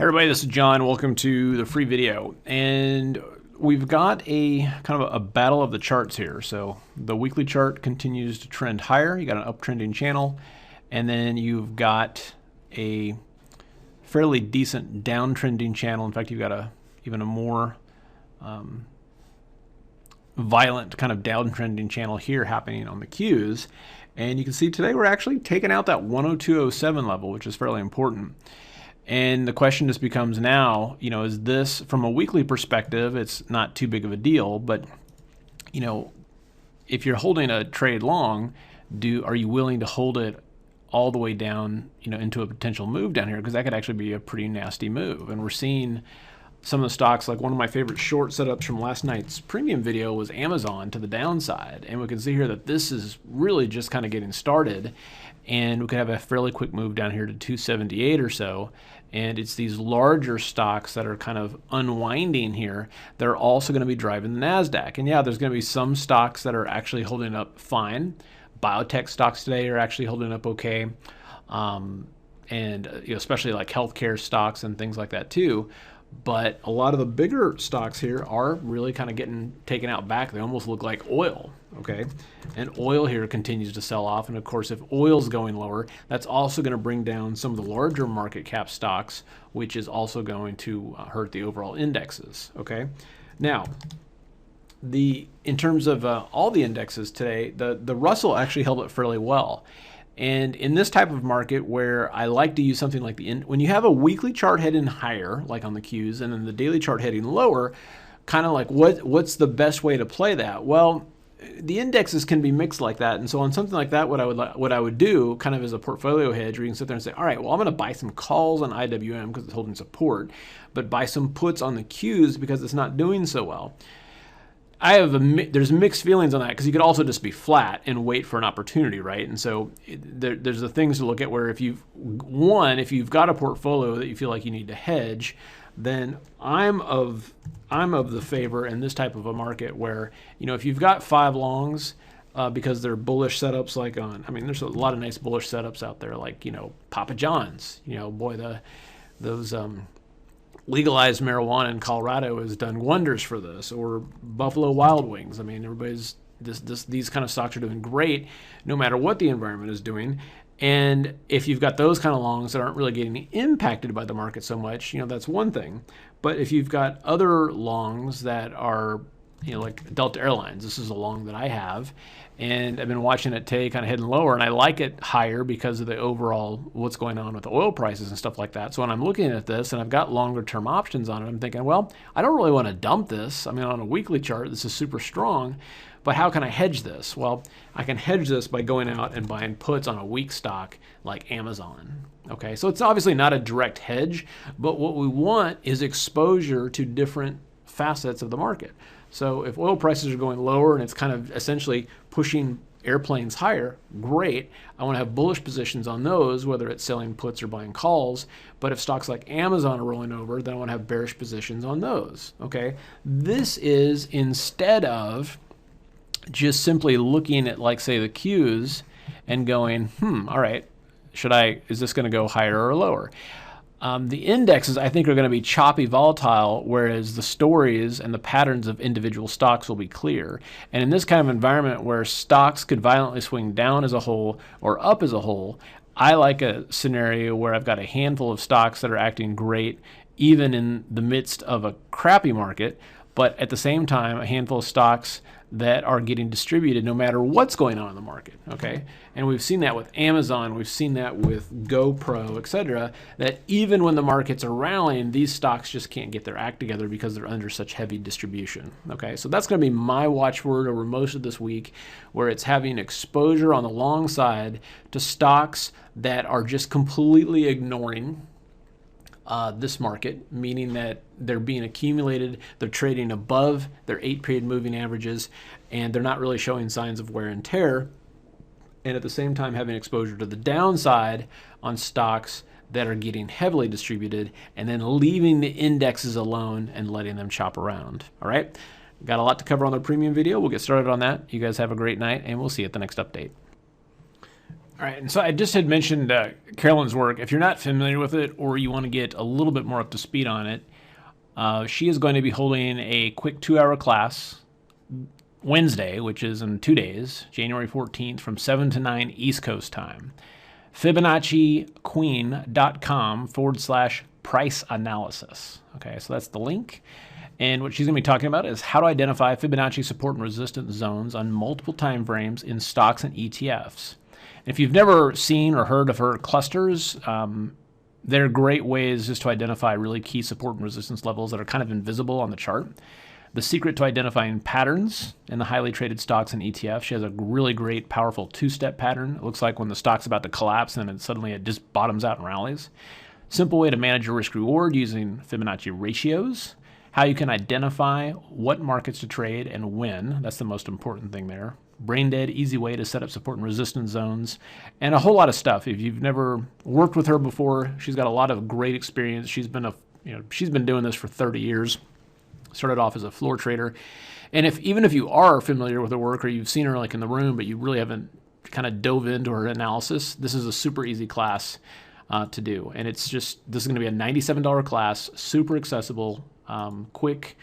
Everybody, this is John. Welcome to the free video. And we've got a kind of a battle of the charts here. So the weekly chart continues to trend higher. You got an uptrending channel, and then you've got a fairly decent downtrending channel. In fact, you've got even a more violent kind of downtrending channel here happening on the Qs. And you can see today we're actually taking out that 102.07 level, which is fairly important. And the question just becomes now, is this from a weekly perspective, it's not too big of a deal, but if you're holding a trade long, are you willing to hold it all the way down, into a potential move down here? Because that could actually be a pretty nasty move. And we're seeing some of the stocks, like one of my favorite short setups from last night's premium video was Amazon to the downside. And we can see here that this is really just kind of getting started. And we could have a fairly quick move down here to 278 or so. And it's these larger stocks that are kind of unwinding here that are also going to be driving the NASDAQ. And yeah, there's going to be some stocks that are actually holding up fine. Biotech stocks today are actually holding up okay. And especially like healthcare stocks and things like that too. But a lot of the bigger stocks here are really kind of getting taken out back. They almost look like oil, okay? And oil here continues to sell off. And of course, if oil's going lower, that's also going to bring down some of the larger market cap stocks, which is also going to hurt the overall indexes, okay? Now, in terms of all the indexes today, the Russell actually held up fairly well. And in this type of market where I like to use something like when you have a weekly chart heading higher, like on the Qs, and then the daily chart heading lower, kind of like what's the best way to play that? Well, the indexes can be mixed like that. And so on something like that, what I would do kind of as a portfolio hedge, where you can sit there and say, all right, well, I'm going to buy some calls on IWM because it's holding support, but buy some puts on the Qs because it's not doing so well. There's mixed feelings on that, because you could also just be flat and wait for an opportunity, right? And so there's the things to look at where if you've got a portfolio that you feel like you need to hedge, then I'm of the favor in this type of a market where, if you've got 5 longs, because they're bullish setups, like there's a lot of nice bullish setups out there, like, Papa John's, those legalized marijuana in Colorado has done wonders for this, or Buffalo Wild Wings. These kind of stocks are doing great no matter what the environment is doing. And if you've got those kind of longs that aren't really getting impacted by the market so much, that's one thing. But if you've got other longs that are, like Delta Airlines, this is a long that I have, and I've been watching it today kind of heading lower, and I like it higher because of the overall what's going on with the oil prices and stuff like that. So when I'm looking at this and I've got longer term options on it, I'm thinking, well, I don't really want to dump this. On a weekly chart, this is super strong, but how can I hedge this? Well, I can hedge this by going out and buying puts on a weak stock like Amazon. Okay, so it's obviously not a direct hedge, but what we want is exposure to different facets of the market. So if oil prices are going lower and it's kind of essentially pushing airplanes higher, great. I want to have bullish positions on those, whether it's selling puts or buying calls. But if stocks like Amazon are rolling over, then I want to have bearish positions on those. Okay, this is instead of just simply looking at, like, say, the Qs and going, all right, is this going to go higher or lower? The indexes, I think, are going to be choppy, volatile, whereas the stories and the patterns of individual stocks will be clear. And in this kind of environment where stocks could violently swing down as a whole or up as a whole, I like a scenario where I've got a handful of stocks that are acting great, even in the midst of a crappy market, but at the same time, a handful of stocks that are getting distributed no matter what's going on in the market, okay? And we've seen that with Amazon, we've seen that with GoPro, etc., that even when the markets are rallying, these stocks just can't get their act together because they're under such heavy distribution, okay? So that's going to be my watchword over most of this week, where it's having exposure on the long side to stocks that are just completely ignoring this market, meaning that they're being accumulated, they're trading above their 8-period moving averages, and they're not really showing signs of wear and tear, and at the same time having exposure to the downside on stocks that are getting heavily distributed, and then leaving the indexes alone and letting them chop around. All right, got a lot to cover on the premium video. We'll get started on that. You guys have a great night, and we'll see you at the next update. All right, and so I just had mentioned Carolyn's work. If you're not familiar with it or you want to get a little bit more up to speed on it, she is going to be holding a quick 2-hour class Wednesday, which is in 2 days, January 14th from 7 to 9 East Coast time. FibonacciQueen.com/price analysis. Okay, so that's the link. And what she's going to be talking about is how to identify Fibonacci support and resistance zones on multiple time frames in stocks and ETFs. If you've never seen or heard of her clusters, they're great ways just to identify really key support and resistance levels that are kind of invisible on the chart. The secret to identifying patterns in the highly traded stocks and ETFs, she has a really great, powerful 2-step pattern. It looks like when the stock's about to collapse and then suddenly it just bottoms out and rallies. Simple way to manage your risk reward using Fibonacci ratios. How you can identify what markets to trade and when. That's the most important thing there. Brain dead, easy way to set up support and resistance zones, and a whole lot of stuff. If you've never worked with her before, she's got a lot of great experience. She's been doing this for 30 years. Started off as a floor trader, and even if you are familiar with her work or you've seen her like in the room, but you really haven't kind of dove into her analysis, this is a super easy class to do. And this is going to be a $97 class, super accessible, quick.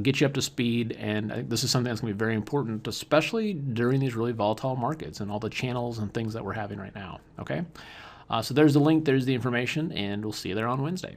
Get you up to speed, and I think this is something that's going to be very important, especially during these really volatile markets and all the channels and things that we're having right now. Okay, so there's the link, there's the information, and we'll see you there on Wednesday.